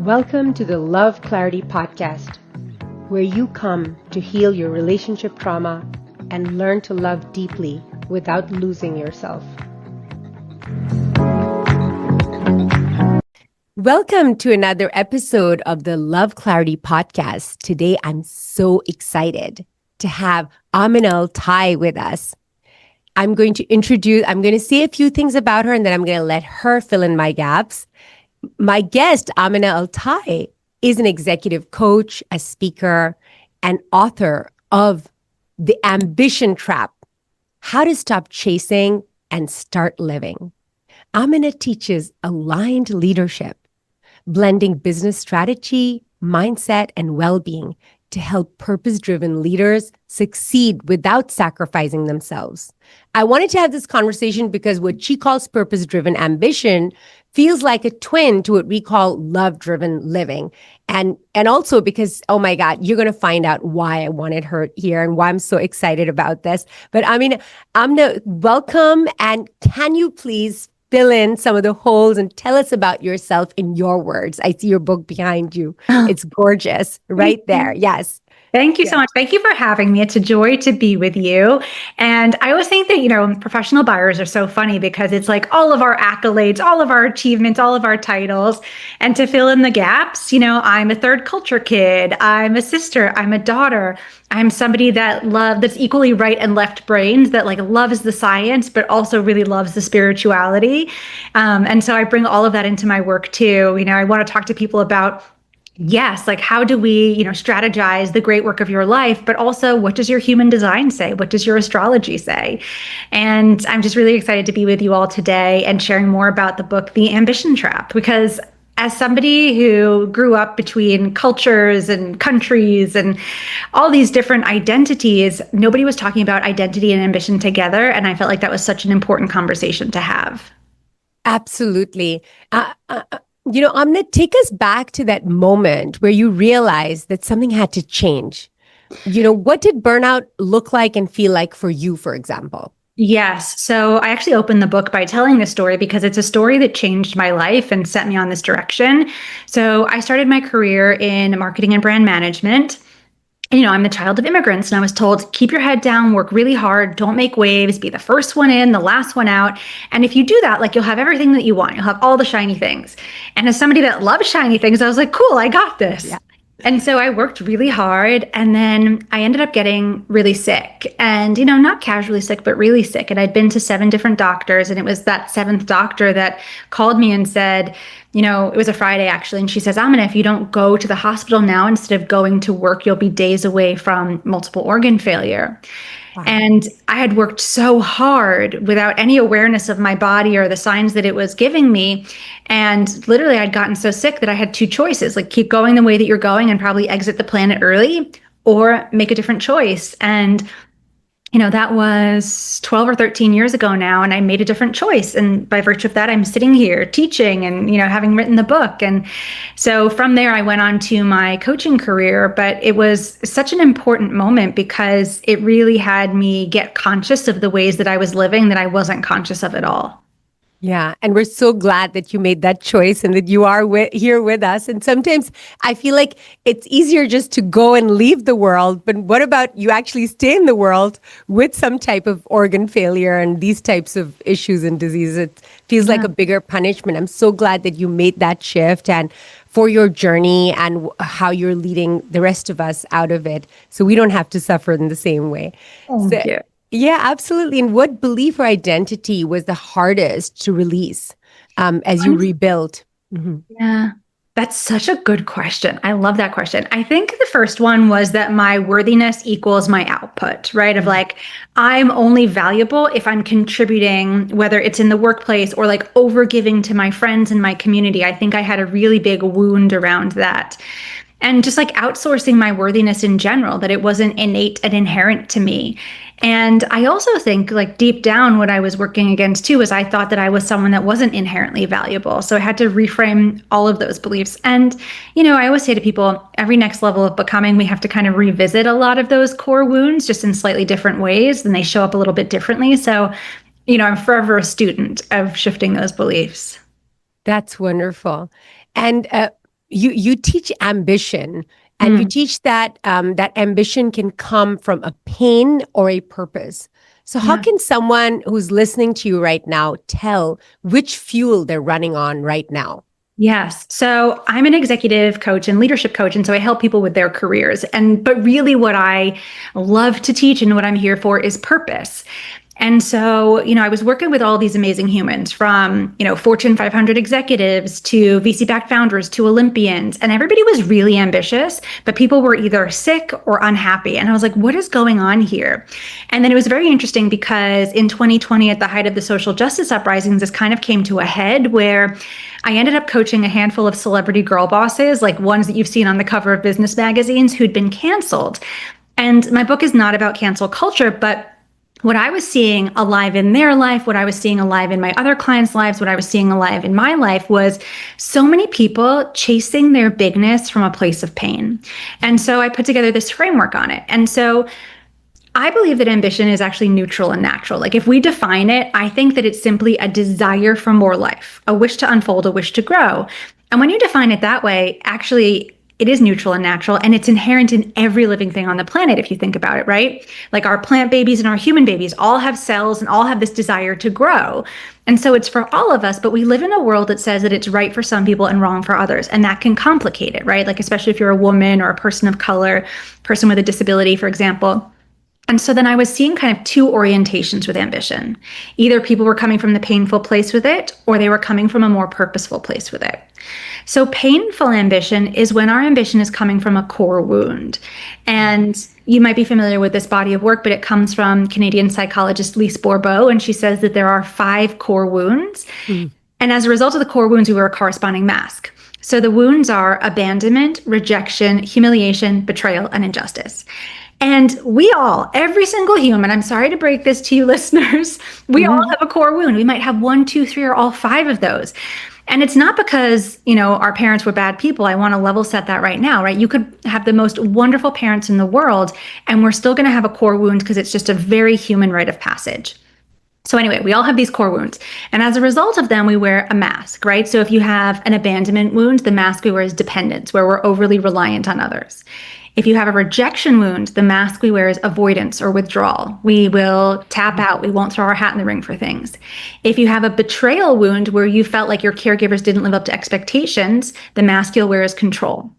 Welcome to the Love Clarity Podcast, where you come to heal your relationship trauma and learn to love deeply without losing yourself. Welcome to another episode of the Love Clarity Podcast. Today, I'm so excited to have Amina AlTai with us. I'm going to say a few things about her, and then I'm going to let her fill in my gaps. My guest, Amina AlTai, is an executive coach, a speaker, and author of The Ambition Trap: How to Stop Chasing and Start Living. Amina teaches aligned leadership, blending business strategy, mindset, and well-being to help purpose-driven leaders succeed without sacrificing themselves. I wanted to have this conversation because what she calls purpose-driven ambition feels like a twin to what we call love-driven living. And also because, oh my God, you're going to find out why I wanted her here and why I'm so excited about this. But Amina, welcome. And can you please fill in some of the holes and tell us about yourself in your words? I see your book behind you. It's gorgeous right there. Yes. Thank you so much. Thank you for having me. It's a joy to be with you. And I always think that, professional buyers are so funny because it's like all of our accolades, all of our achievements, all of our titles. And to fill in the gaps, I'm a third culture kid. I'm a sister. I'm a daughter. I'm somebody that's equally right and left brained, that loves the science, but also really loves the spirituality. And so I bring all of that into my work too. I want to talk to people about, yes, how do we, strategize the great work of your life, but also what does your human design say? What does your astrology say? And I'm just really excited to be with you all today and sharing more about the book, The Ambition Trap, because as somebody who grew up between cultures and countries and all these different identities, nobody was talking about identity and ambition together. And I felt like that was such an important conversation to have. Absolutely. Amna, take us back to that moment where you realized that something had to change. What did burnout look like and feel like for you, for example? Yes. So I actually opened the book by telling this story because it's a story that changed my life and set me on this direction. So I started my career in marketing and brand management. I'm the child of immigrants, and I was told, keep your head down, work really hard, don't make waves, be the first one in, the last one out. And if you do that, you'll have everything that you want. You'll have all the shiny things. And as somebody that loves shiny things, I was like, cool, I got this. Yeah. And so I worked really hard, and then I ended up getting really sick, and, not casually sick, but really sick. And I'd been to 7 different doctors, and it was that 7th doctor that called me and said, it was a Friday actually. And she says, Amina, if you don't go to the hospital now, instead of going to work, you'll be days away from multiple organ failure. Wow. And I had worked so hard without any awareness of my body or the signs that it was giving me. And literally I'd gotten so sick that I had 2 choices, keep going the way that you're going and probably exit the planet early, or make a different choice. And that was 12 or 13 years ago now, and I made a different choice. And by virtue of that, I'm sitting here teaching and, having written the book. And so from there, I went on to my coaching career, but it was such an important moment because it really had me get conscious of the ways that I was living that I wasn't conscious of at all. Yeah. And we're so glad that you made that choice and that you are here with us. And sometimes I feel like it's easier just to go and leave the world. But what about you actually stay in the world with some type of organ failure and these types of issues and diseases? It feels like a bigger punishment. I'm so glad that you made that shift and for your journey and how you're leading the rest of us out of it, so we don't have to suffer in the same way. Thank you. Yeah, absolutely. And what belief or identity was the hardest to release as you rebuilt? Mm-hmm. Yeah, that's such a good question. I love that question. I think the first one was that my worthiness equals my output, right? Of I'm only valuable if I'm contributing, whether it's in the workplace or over giving to my friends and my community. I think I had a really big wound around that. And just outsourcing my worthiness in general, that it wasn't innate and inherent to me. And I also think deep down what I was working against too is I thought that I was someone that wasn't inherently valuable. So I had to reframe all of those beliefs. And, I always say to people, every next level of becoming, we have to kind of revisit a lot of those core wounds just in slightly different ways, and they show up a little bit differently. So, I'm forever a student of shifting those beliefs. That's wonderful. And you teach ambition, and you Mm, teach that that ambition can come from a pain or a purpose. So how yeah. can someone who's listening to you right now tell which fuel they're running on right now? Yes. So I'm an executive coach and leadership coach. And so I help people with their careers. But really what I love to teach and what I'm here for is purpose. And so, I was working with all these amazing humans from, Fortune 500 executives to VC backed founders to Olympians. And everybody was really ambitious, but people were either sick or unhappy. And I was like, what is going on here? And then it was very interesting because in 2020, at the height of the social justice uprisings, this kind of came to a head where I ended up coaching a handful of celebrity girl bosses, like ones that you've seen on the cover of business magazines who'd been canceled. And my book is not about cancel culture, but what I was seeing alive in their life, what I was seeing alive in my other clients' lives, what I was seeing alive in my life was so many people chasing their bigness from a place of pain. And so I put together this framework on it. And so I believe that ambition is actually neutral and natural. Like if we define it, I think that it's simply a desire for more life, a wish to unfold, a wish to grow. And when you define it that way, actually, it is neutral and natural, and it's inherent in every living thing on the planet, if you think about it, right? Like our plant babies and our human babies all have cells and all have this desire to grow. And so it's for all of us, but we live in a world that says that it's right for some people and wrong for others. And that can complicate it, right? Like, especially if you're a woman or a person of color, person with a disability, for example. And so then I was seeing kind of two orientations with ambition. Either people were coming from the painful place with it, or they were coming from a more purposeful place with it. So painful ambition is when our ambition is coming from a core wound. And you might be familiar with this body of work, but it comes from Canadian psychologist Lise Bourbeau, and she says that there are 5 core wounds. Mm. And as a result of the core wounds, we wear a corresponding mask. So the wounds are abandonment, rejection, humiliation, betrayal, and injustice. And we all, every single human, I'm sorry to break this to you listeners, we all Mhm. have a core wound. We might have 1, 2, 3, or all 5 of those. And it's not because, our parents were bad people. I want to level set that right now, right? You could have the most wonderful parents in the world, and we're still going to have a core wound because it's just a very human rite of passage. So anyway, we all have these core wounds. And as a result of them, we wear a mask, right? So if you have an abandonment wound, the mask we wear is dependence, where we're overly reliant on others. If you have a rejection wound, the mask we wear is avoidance or withdrawal. We will tap out. We won't throw our hat in the ring for things. If you have a betrayal wound where you felt like your caregivers didn't live up to expectations, the mask you'll wear is control.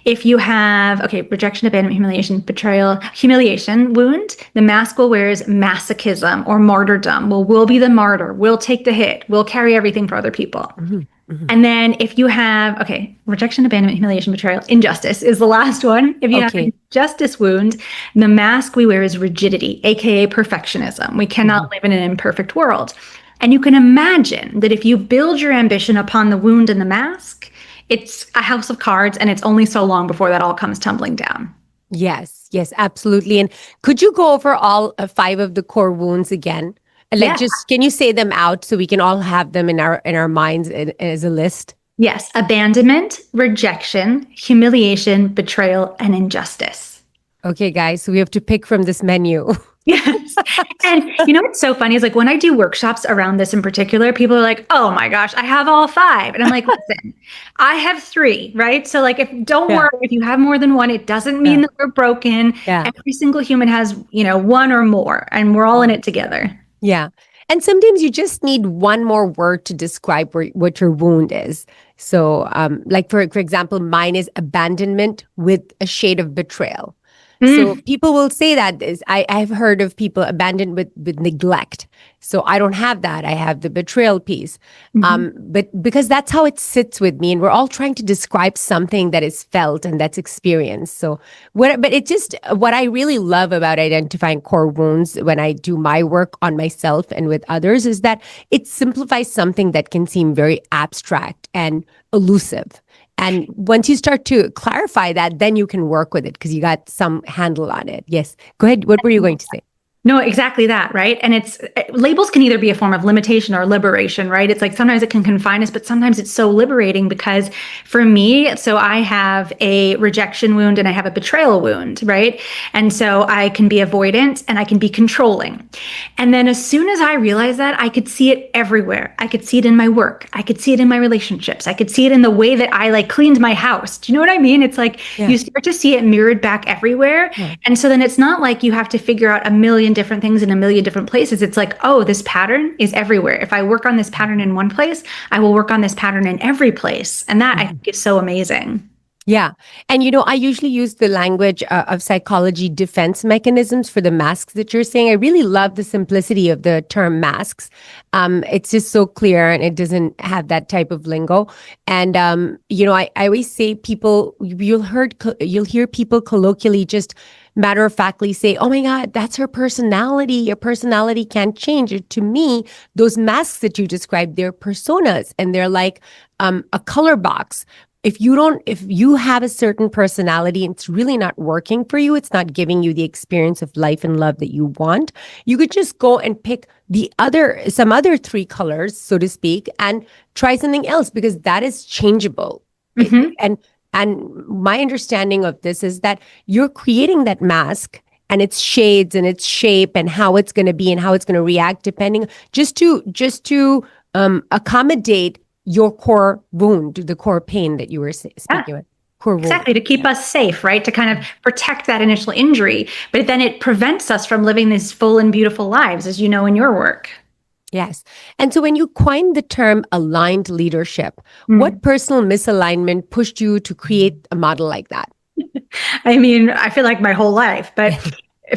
If you have, rejection, abandonment, humiliation, betrayal, humiliation wound, the mask we'll wear is masochism or martyrdom. We'll be the martyr. We'll take the hit. We'll carry everything for other people. Mhm. Mhm. And then if you have, rejection, abandonment, humiliation, betrayal, injustice is the last one. If you have Okay. an injustice wound, the mask we wear is rigidity, aka perfectionism. We cannot live in an imperfect world. And you can imagine that if you build your ambition upon the wound and the mask, it's a house of cards, and it's only so long before that all comes tumbling down. Yes, yes, absolutely. And could you go over all 5 of the core wounds again? Like, Yeah. just can you say them out so we can all have them in our minds as a list? Yes. Abandonment, rejection, humiliation, betrayal, and injustice. Okay, guys, so we have to pick from this menu. Yes. And what's so funny is like when I do workshops around this in particular, people are like, oh my gosh, I have all 5. And I'm like, listen, I have 3, right? So like, don't Yeah. worry, if you have more than one, it doesn't mean Yeah. that we're broken. Yeah. Every single human has, 1 or more, and we're all in it together. Yeah. And sometimes you just need one more word to describe what your wound is. So, like for example, mine is abandonment with a shade of betrayal. So people will say that I've heard of people abandoned with neglect. So I don't have that. I have the betrayal piece. But because that's how it sits with me, and we're all trying to describe something that is felt and that's experienced. So but it just, what I really love about identifying core wounds when I do my work on myself and with others is that it simplifies something that can seem very abstract and elusive. And once you start to clarify that, then you can work with it because you got some handle on it. Yes. Go ahead. What were you going to say? No, exactly that, right? And labels can either be a form of limitation or liberation, right? It's like sometimes it can confine us, but sometimes it's so liberating because for me, so I have a rejection wound and I have a betrayal wound, right? And so I can be avoidant and I can be controlling. And then as soon as I realized that, I could see it everywhere. I could see it in my work. I could see it in my relationships. I could see it in the way that I like cleaned my house. Do you know what I mean? It's like Yeah. you start to see it mirrored back everywhere. Yeah. And so then it's not like you have to figure out a million different things in a million different places. It's like, oh, this pattern is everywhere. If I work on this pattern in one place, I will work on this pattern in every place. And that I think is so amazing. Yeah. And, I usually use the language of psychology defense mechanisms for the masks that you're saying. I really love the simplicity of the term masks. It's just so clear and it doesn't have that type of lingo. And, I always say you'll hear people colloquially just matter of factly say, oh my God, that's her personality. Your personality can't change. To me, those masks that you described, they're personas and they're like a color box. If you have a certain personality and it's really not working for you, it's not giving you the experience of life and love that you want, you could just go and pick some other three colors, so to speak, and try something else because that is changeable. Mm-hmm. And my understanding of this is that you're creating that mask and its shades and its shape and how it's going to be and how it's going to react depending just to accommodate your core wound, the core pain that you were speaking of. Core wound. Exactly, to keep us safe, right? To kind of protect that initial injury. But then it prevents us from living these full and beautiful lives, as you know in your work. Yes. And so when you coined the term aligned leadership, what personal misalignment pushed you to create a model like that? I mean, I feel like my whole life, but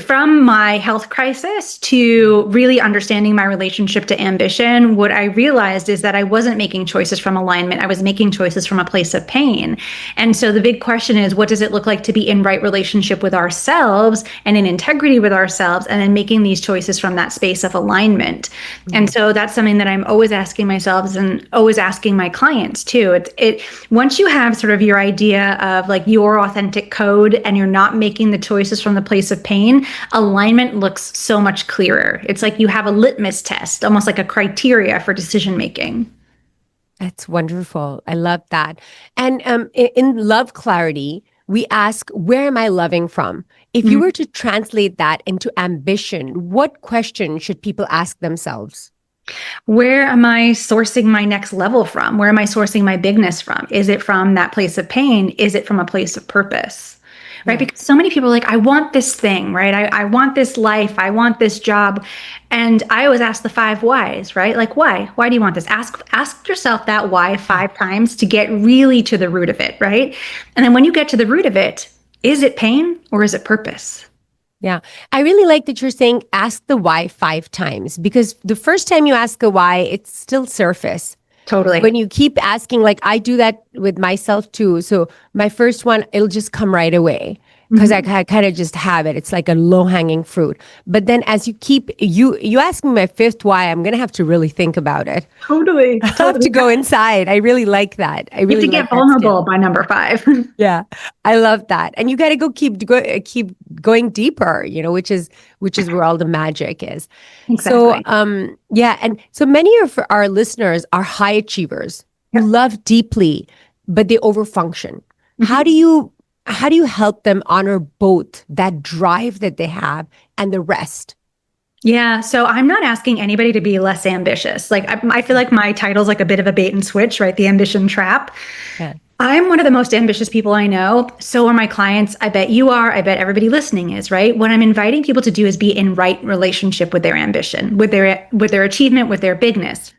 from my health crisis to really understanding my relationship to ambition, what I realized is that I wasn't making choices from alignment. I was making choices from a place of pain. And so the big question is, what does it look like to be in right relationship with ourselves and in integrity with ourselves, and then making these choices from that space of alignment? And so that's something that I'm always asking myself and always asking my clients too. Once you have sort of your idea of like your authentic code and you're not making the choices from the place of pain, alignment looks so much clearer. It's like you have a litmus test, almost like a criteria for decision making. That's wonderful. I love that. And in Love Clarity, we ask, where am I loving from? If you were to translate that into ambition, what question should people ask themselves? Where am I sourcing my next level from? Where am I sourcing my bigness from? Is it from that place of pain? Is it from a place of purpose? Right? Because so many people are like, I want this thing, right? I want this life. I want this job. And I always ask the 5 whys, right? Like, why? Why do you want this? Ask yourself that why 5 times to get really to the root of it, right? And then when you get to the root of it, is it pain or is it purpose? Yeah. I really like that you're saying ask the why 5 times, because the first time you ask a why, it's still surface. Totally. When you keep asking, like I do that with myself too. So my first one, it'll just come right away because I kind of just have it. It's like a low hanging fruit. But then as you ask me my 5th why, I'm going to have to really think about it. Totally. I have to go inside. I really like that. I really you have to get vulnerable by number 5. Yeah, I love that. And you got to keep going deeper, which is where all the magic is. Exactly. So, yeah. And so many of our listeners are high achievers who love deeply, but they overfunction. How do you help them honor both that drive that they have and the rest? Yeah. So I'm not asking anybody to be less ambitious. Like I feel like my title's like a bit of a bait and switch, right? The ambition trap. Yeah. I'm one of the most ambitious people I know. So are my clients. I bet you are. I bet everybody listening is, right? What I'm inviting people to do is be in right relationship with their ambition, with their achievement, with their bigness.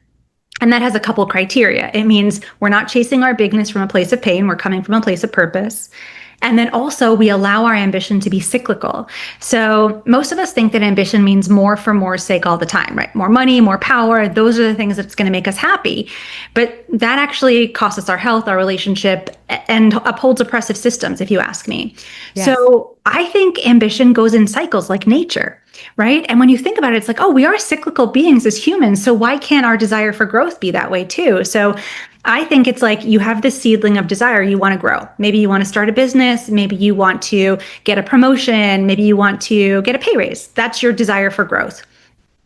And that has a couple criteria. It means we're not chasing our bigness from a place of pain. We're coming from a place of purpose. And then also we allow our ambition to be cyclical. So most of us think that ambition means more for more's sake all the time, right? More money, more power. Those are the things that's going to make us happy. But that actually costs us our health, our relationship, and upholds oppressive systems, if you ask me. Yes. So I think ambition goes in cycles like nature. Right. And when you think about it, it's like, oh, we are cyclical beings as humans. So why can't our desire for growth be that way too? So I think it's like you have this seedling of desire. You want to grow. Maybe you want to start a business. Maybe you want to get a promotion. Maybe you want to get a pay raise. That's your desire for growth.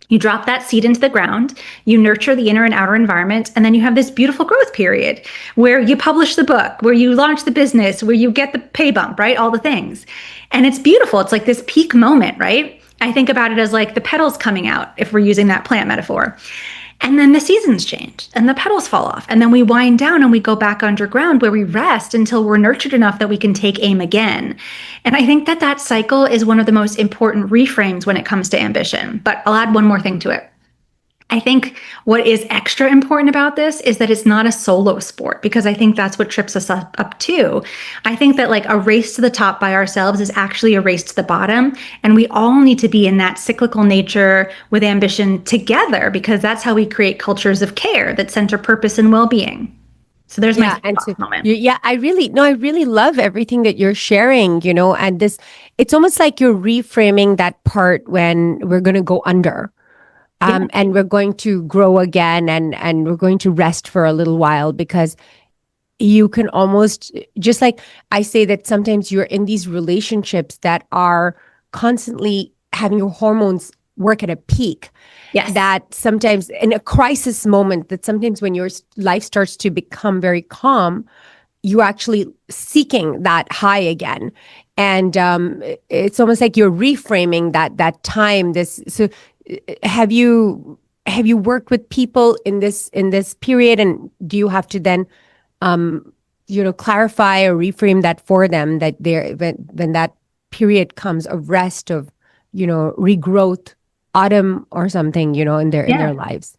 You drop that seed into the ground, you nurture the inner and outer environment, and then you have this beautiful growth period where you publish the book, where you launch the business, where you get the pay bump, right? All the things. And it's beautiful. It's like this peak moment, right? I think about it as like the petals coming out, if we're using that plant metaphor. And then the seasons change and the petals fall off. And then we wind down and we go back underground where we rest until we're nurtured enough that we can take aim again. And I think that that cycle is one of the most important reframes when it comes to ambition. But I'll add one more thing to it. I think what is extra important about this is that it's not a solo sport, because I think that's what trips us up too. I think that like a race to the top by ourselves is actually a race to the bottom. And we all need to be in that cyclical nature with ambition together, because that's how we create cultures of care that center purpose and well-being. So there's my moment. I really love everything that you're sharing, and it's almost like you're reframing that part when we're going to go under. And we're going to grow again, and we're going to rest for a little while, because you can almost, just like I say that sometimes you're in these relationships that are constantly having your hormones work at a peak. Yes. That sometimes in a crisis moment, that sometimes when your life starts to become very calm, you're actually seeking that high again. And it's almost like you're reframing that time. So have you worked with people in this period, and do you have to then clarify or reframe that for them, that when that period comes of rest, of regrowth, autumn or something, in their lives?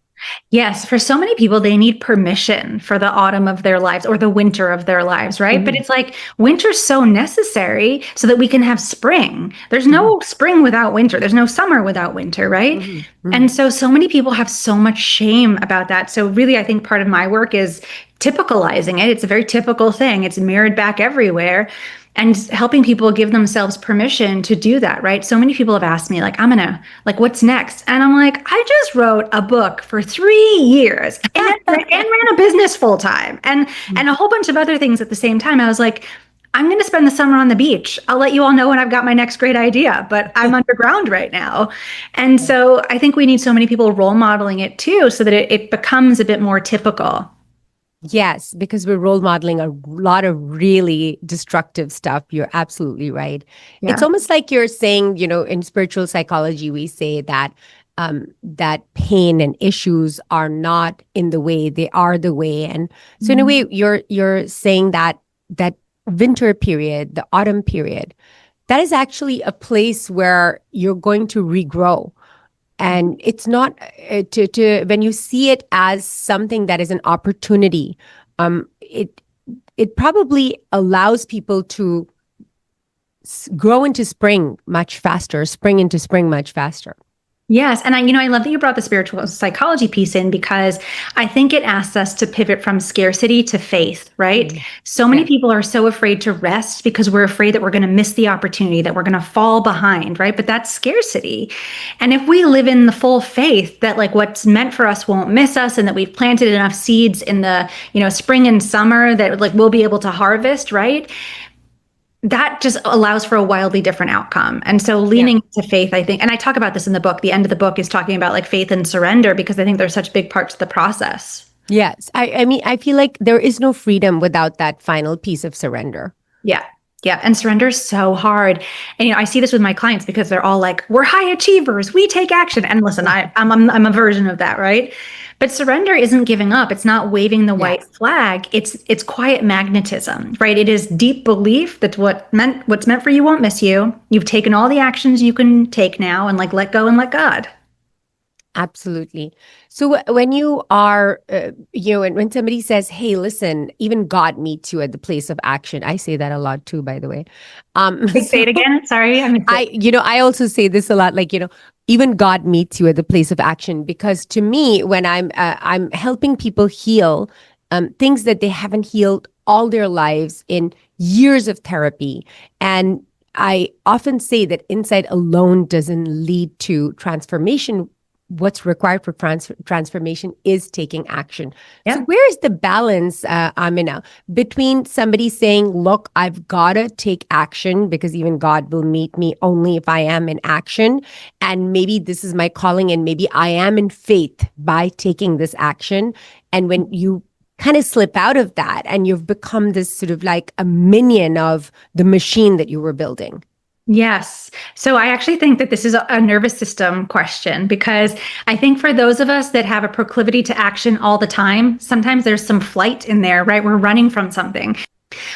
Yes, for so many people, they need permission for the autumn of their lives or the winter of their lives, right? Mm-hmm. But it's like winter's so necessary so that we can have spring. There's no spring without winter. There's no summer without winter, right? Mm-hmm. And so many people have so much shame about that. So really, I think part of my work is typicalizing it. It's a very typical thing. It's mirrored back everywhere. And helping people give themselves permission to do that, right? So many people have asked me, like, Amina, like, what's next? And I'm like, I just wrote a book for 3 years and ran a business full time and a whole bunch of other things at the same time. I was like, I'm going to spend the summer on the beach. I'll let you all know when I've got my next great idea, but I'm underground right now. And so I think we need so many people role modeling it too, so that it becomes a bit more typical. Yes, because we're role modeling a lot of really destructive stuff. You're absolutely right. Yeah. It's almost like you're saying, in spiritual psychology, we say that that pain and issues are not in the way, they are the way. And so in a way, you're saying that winter period, the autumn period, that is actually a place where you're going to regrow. And it's not when you see it as something that is an opportunity, it probably allows people to grow into spring much faster, spring into spring much faster. Yes. And I love that you brought the spiritual psychology piece in, because I think it asks us to pivot from scarcity to faith, right? Mm-hmm. So many people are so afraid to rest because we're afraid that we're going to miss the opportunity, that we're going to fall behind, right? But that's scarcity. And if we live in the full faith that like what's meant for us won't miss us, and that we've planted enough seeds in the, spring and summer that like we'll be able to harvest, right? That just allows for a wildly different outcome. And so leaning into faith, I think, and I talk about this in the book, the end of the book is talking about like faith and surrender, because I think they're such big parts of the process. Yes. I mean, I feel like there is no freedom without that final piece of surrender. Yeah. Yeah. And surrender is so hard. And, I see this with my clients, because they're all like, we're high achievers, we take action. And listen, I'm a version of that, right? But surrender isn't giving up. It's not waving the white flag. It's quiet magnetism, right? It is deep belief that what's meant for you won't miss you. You've taken all the actions you can take now, and like let go and let God. Absolutely. So when you are, when somebody says, hey, listen, even God meets you at the place of action. I say that a lot too, by the way. Say it again. Sorry. I also say this a lot, like, even God meets you at the place of action, because to me, when I'm helping people heal things that they haven't healed all their lives in years of therapy. And I often say that insight alone doesn't lead to transformation. what's required for transformation is taking action. So Yeah. where is the balance, Amina, between somebody saying, look, I've got to take action because even God will meet me only if I am in action. And maybe this is my calling and maybe I am in faith by taking this action. And when you kind of slip out of that and you've become this sort of like a minion of the machine that you were building. Yes. So I actually think that this is a nervous system question because I think for those of us that have a proclivity to action all the time, sometimes there's some flight in there, right? We're running from something.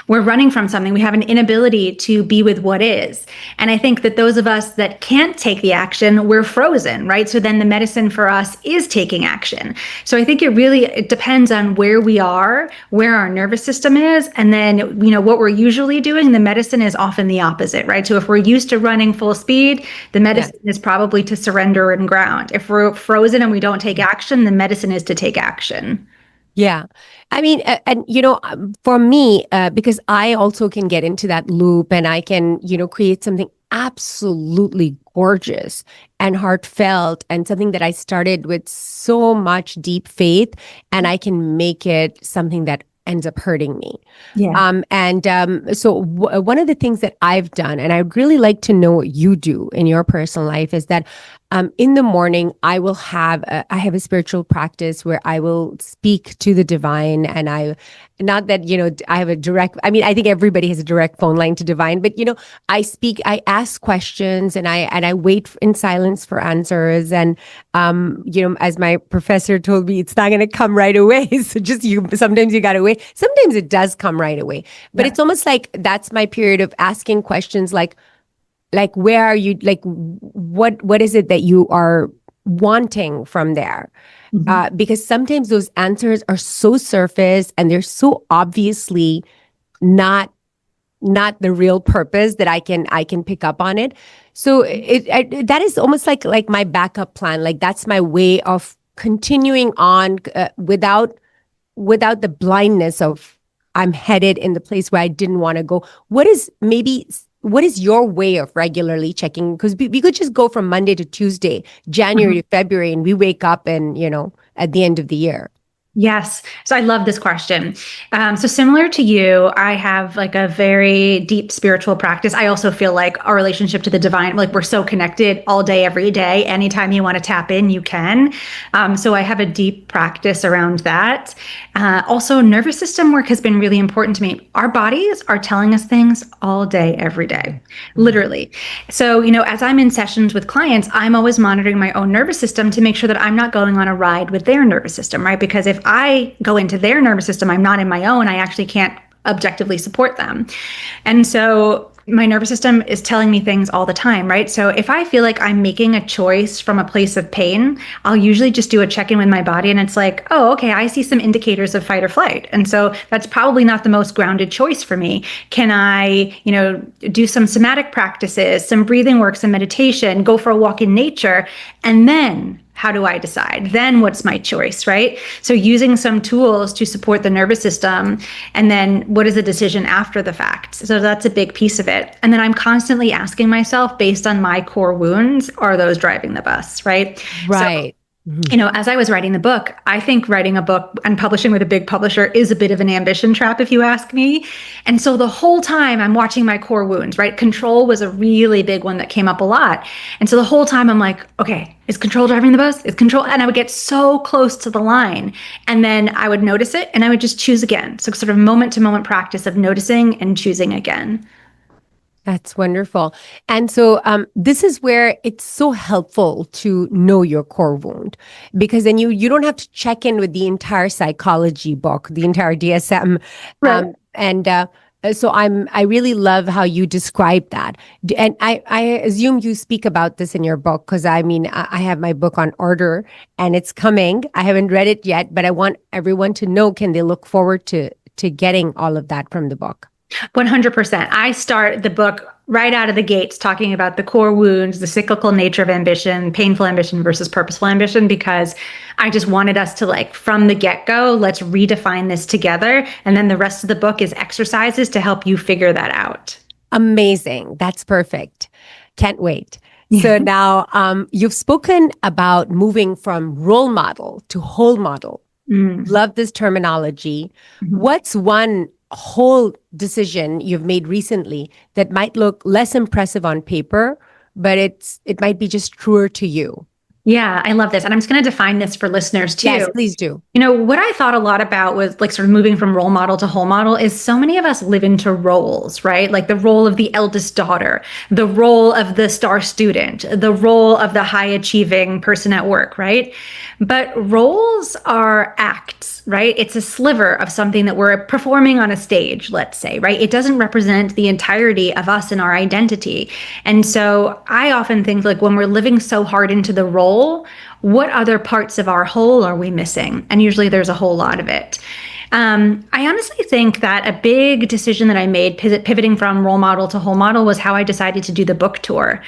We're running from something. We have an inability to be with what is. And I think that those of us that can't take the action, we're frozen, right? So then the medicine for us is taking action. So I think it depends on where we are, where our nervous system is, and then, what we're usually doing, the medicine is often the opposite, right? So if we're used to running full speed, the medicine is probably to surrender and ground. If we're frozen and we don't take action, the medicine is to take action. Yeah. I mean, and for me, because I also can get into that loop and I can, create something absolutely gorgeous and heartfelt and something that I started with so much deep faith, and I can make it something that ends up hurting me. Yeah. So one of the things that I've done, and I'd really like to know what you do in your personal life, is that in the morning, I have a spiritual practice where I will speak to the divine, and not that, I have a direct, I mean, I think everybody has a direct phone line to divine, but, I ask questions and I wait in silence for answers. And, as my professor told me, it's not going to come right away. So sometimes you got to wait. Sometimes it does come right away, but it's almost like that's my period of asking questions like where are you, like what is it that you are wanting from there? Because sometimes those answers are so surface and they're so obviously not the real purpose that I can pick up on it. So that is almost like my backup plan. Like that's my way of continuing on without the blindness of I'm headed in the place where I didn't want to go. What is your way of regularly checking? Because we could just go from Monday to Tuesday, January to February, and we wake up and, at the end of the year. Yes. So I love this question. So similar to you, I have like a very deep spiritual practice. I also feel like our relationship to the divine, like we're so connected all day, every day. Anytime you want to tap in, you can. So I have a deep practice around that. Also, nervous system work has been really important to me. Our bodies are telling us things all day, every day, literally. So, as I'm in sessions with clients, I'm always monitoring my own nervous system to make sure that I'm not going on a ride with their nervous system, right? Because if I go into their nervous system, I'm not in my own. I actually can't objectively support them. And so my nervous system is telling me things all the time, right? So if I feel like I'm making a choice from a place of pain, I'll usually just do a check-in with my body and it's like, oh, okay, I see some indicators of fight or flight. And so that's probably not the most grounded choice for me. Can I, do some somatic practices, some breathing work, some meditation, go for a walk in nature, and then how do I decide? Then what's my choice, right? So using some tools to support the nervous system, and then what is the decision after the fact? So that's a big piece of it. And then I'm constantly asking myself, based on my core wounds, are those driving the bus, right? Right. So, as I was writing the book, I think writing a book and publishing with a big publisher is a bit of an ambition trap, if you ask me. And so the whole time I'm watching my core wounds, right? Control was a really big one that came up a lot. And so the whole time I'm like, okay, is control driving the bus? Is control? And I would get so close to the line. And then I would notice it and I would just choose again. So sort of moment to moment practice of noticing and choosing again. That's wonderful. And so this is where it's so helpful to know your core wound, because then you don't have to check in with the entire psychology book, the entire DSM. Right. So I really love how you describe that. And I assume you speak about this in your book, because I mean, I have my book on order and it's coming. I haven't read it yet, but I want everyone to know, can they look forward to getting all of that from the book? 100%. I start the book right out of the gates talking about the core wounds, the cyclical nature of ambition, painful ambition versus purposeful ambition, because I just wanted us to, from the get-go, let's redefine this together. And then the rest of the book is exercises to help you figure that out. Amazing. That's perfect. Can't wait. So now you've spoken about moving from role model to whole model. Love this terminology. What's one whole decision you've made recently that might look less impressive on paper, but it might be just truer to you? Yeah, I love this. And I'm just going to define this for listeners too. Yes, please do. What I thought a lot about was like sort of moving from role model to whole model is so many of us live into roles, right? Like the role of the eldest daughter, the role of the star student, the role of the high achieving person at work, right? But roles are acts, right? It's a sliver of something that we're performing on a stage, let's say, right? It doesn't represent the entirety of us and our identity. And so I often think like when we're living so hard into the role, what other parts of our whole are we missing? And usually there's a whole lot of it. I honestly think that a big decision that I made pivoting from role model to whole model was how I decided to do the book tour.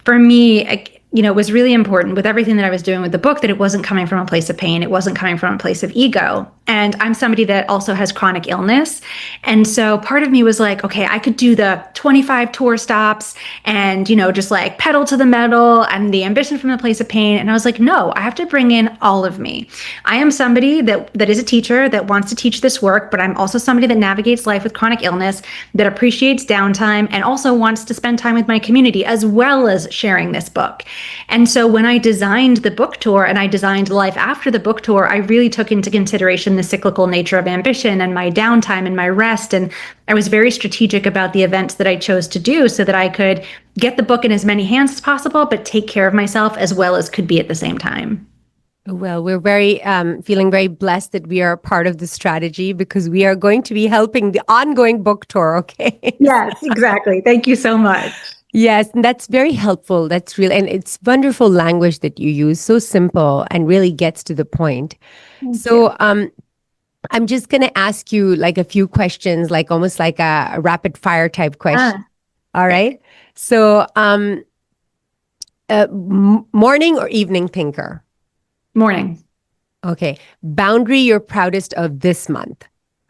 For me, it was really important with everything that I was doing with the book that it wasn't coming from a place of pain. It wasn't coming from a place of ego. And I'm somebody that also has chronic illness. And so part of me was like, okay, I could do the 25 tour stops and, just like pedal to the metal and the ambition from the place of pain. And I was like, no, I have to bring in all of me. I am somebody that is a teacher that wants to teach this work, but I'm also somebody that navigates life with chronic illness, that appreciates downtime, and also wants to spend time with my community as well as sharing this book. And so when I designed the book tour and I designed life after the book tour, I really took into consideration the cyclical nature of ambition and my downtime and my rest. And I was very strategic about the events that I chose to do so that I could get the book in as many hands as possible, but take care of myself as well as could be at the same time. Well, we're very feeling very blessed that we are part of the strategy because we are going to be helping the ongoing book tour. Okay. Yes, exactly. Thank you so much. Yes, and that's very helpful. That's really, and it's wonderful language that you use, so simple and really gets to the point. Thank you. I'm just going to ask you like a few questions, like almost like a rapid fire type question. All right. So, morning or evening thinker? Morning. Okay. Boundary you're proudest of this month?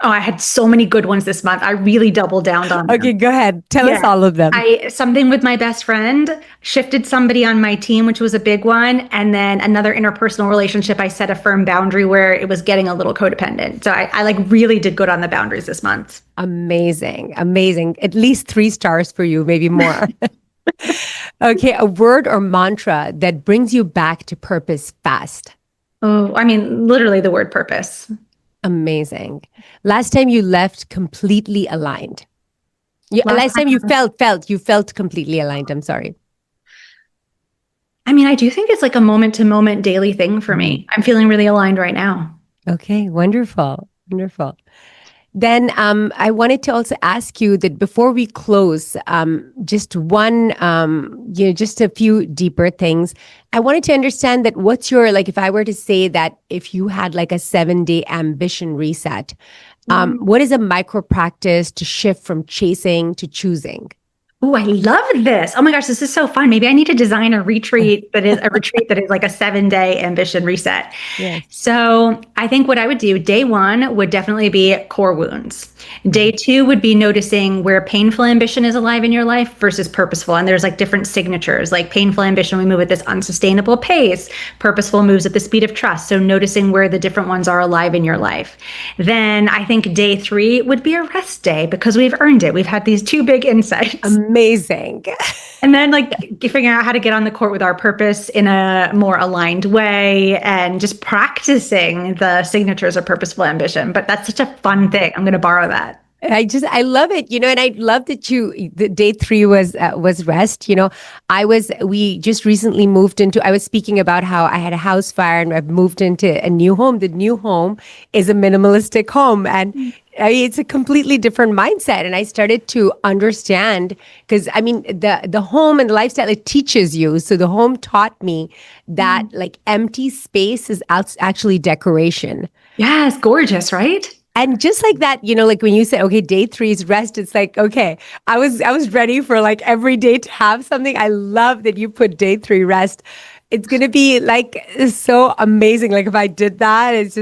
Oh, I had so many good ones this month. I really doubled down on them. Okay, go ahead. Tell us all of them. Something with my best friend, shifted somebody on my team, which was a big one. And then another interpersonal relationship, I set a firm boundary where it was getting a little codependent. So I like really did good on the boundaries this month. Amazing. Amazing. At least 3 stars for you, maybe more. Okay, a word or mantra that brings you back to purpose fast. Oh, I mean, literally the word purpose. Amazing. Last time you left completely aligned. Last time you felt completely aligned. I'm sorry. I mean, I do think it's like a moment to moment daily thing for me. I'm feeling really aligned right now. Okay, wonderful. Wonderful. Then I wanted to also ask you that before we close, just one, just a few deeper things. I wanted to understand that what's your, like, if I were to say that if you had like a 7-day ambition reset, what is a micro practice to shift from chasing to choosing? Oh, I love this. Oh my gosh, this is so fun. Maybe I need to design a retreat that is like a 7-day ambition reset. Yes. So I think what I would do, day 1 would definitely be core wounds. Day 2 would be noticing where painful ambition is alive in your life versus purposeful. And there's like different signatures, like painful ambition, we move at this unsustainable pace. Purposeful moves at the speed of trust. So noticing where the different ones are alive in your life. Then I think day 3 would be a rest day because we've earned it. We've had these 2 big insights. Amazing. And then like figuring out how to get on the court with our purpose in a more aligned way and just practicing the signatures of purposeful ambition. But that's such a fun thing. I'm going to borrow that. I love it, and I love that the day 3 was rest. We just recently moved I was speaking about how I had a house fire and I've moved into a new home. The new home is a minimalistic home and it's a completely different mindset. And I started to understand because the home and the lifestyle, it teaches you. So the home taught me that like empty space is actually decoration. Yes, gorgeous, right? And just like that, like when you say, okay, day 3 is rest, it's like, okay, I was ready for like every day to have something. I love that you put day 3 rest. It's gonna be like so amazing. Like if I did that, it's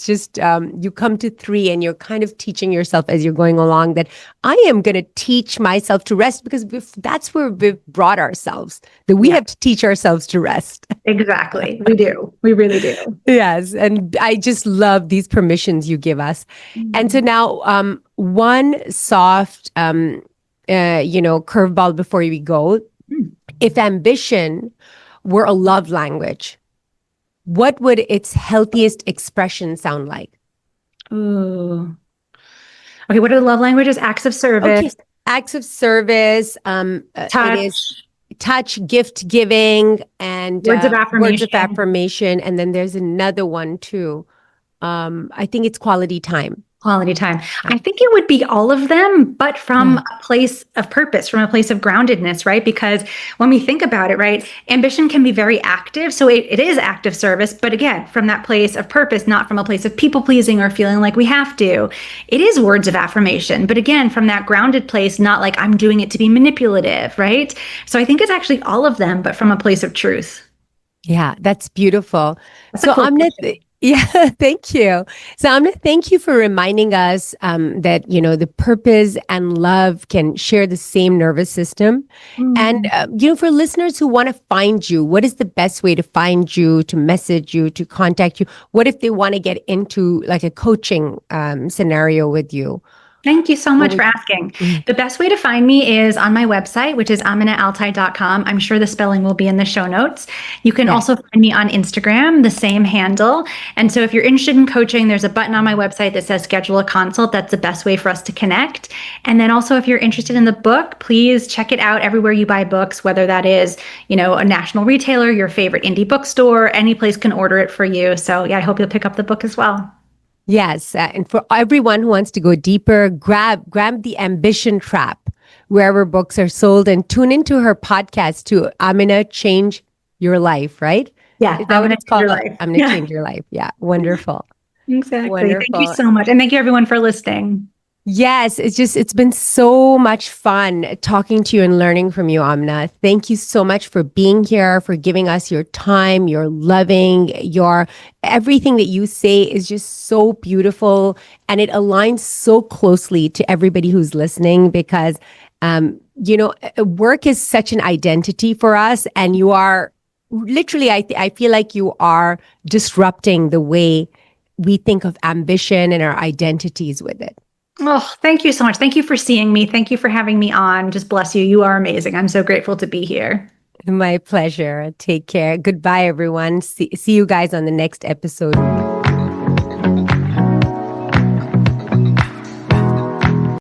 just you come to three and you're kind of teaching yourself as you're going along that I am gonna teach myself to rest because that's where we've brought ourselves, that we Yeah, have to teach ourselves to rest. exactly. We do. We really do. Yes. And I just love these permissions you give us. And so Mhm. now one soft curveball before we go. If ambition were a love language, what would its healthiest expression sound like? Ooh. Okay, what are the love languages? Acts of Okay, service, acts of service. It is touch, touch, gift giving, and words of words of affirmation. affirmation. And then there's another one too. I think it's quality time. Quality time. Yeah. I think it would be all of them, but from Yeah. a place of purpose, from a place of groundedness, right? Because when we think about it, right, ambition can be very active. So it is active service, but again, from that place of purpose, not from a place of people pleasing or feeling like we have to. It is words of affirmation, but again, from that grounded place, not like I'm doing it to be manipulative, right? So I think it's actually all of them, but from a place of truth. Yeah, that's beautiful. That's a So cool Amna, question. yeah, thank you. So Amna, thank you for reminding us that the purpose and love can share the same nervous system. And Mm. for listeners who want to find you, what is the best way to find you, to message you, to contact you? What if they want to get into like a coaching scenario with you? Thank you so What much for would? asking. Mhm. The best way to find me is on my website, which is AminaAlTai.com. I'm sure the spelling will be in the show notes. You can Yes. also find me on Instagram, the same handle. And so if you're interested in coaching, there's a button on my website that says schedule a consult. That's the best way for us to connect. And then also, if you're interested in the book, please check it out everywhere you buy books, whether that is, a national retailer, your favorite indie bookstore, any place can order it for you. So yeah, I hope you'll pick up the book as well. Yes, and for everyone who wants to go deeper, grab the Ambition Trap wherever books are sold, and tune into her podcast to Amina Change Your Life. Right? Yeah, Is that I'm what going to it's change called? your life. I'm gonna Yeah, change your life. Yeah, wonderful, exactly. Thank you wonderful. so much. And thank you everyone for listening. Yes, it's been so much fun talking to you and learning from you, Amna. Thank you so much for being here, for giving us your time, your loving, your everything that you say is just so beautiful, and it aligns so closely to everybody who's listening because work is such an identity for us, and you are literally I feel like you are disrupting the way we think of ambition and our identities with it. Oh, thank you so much. Thank you for seeing me. Thank you for having me on. Just bless you. You are amazing. I'm so grateful to be here. My pleasure. Take care. Goodbye, everyone. See you guys on the next episode.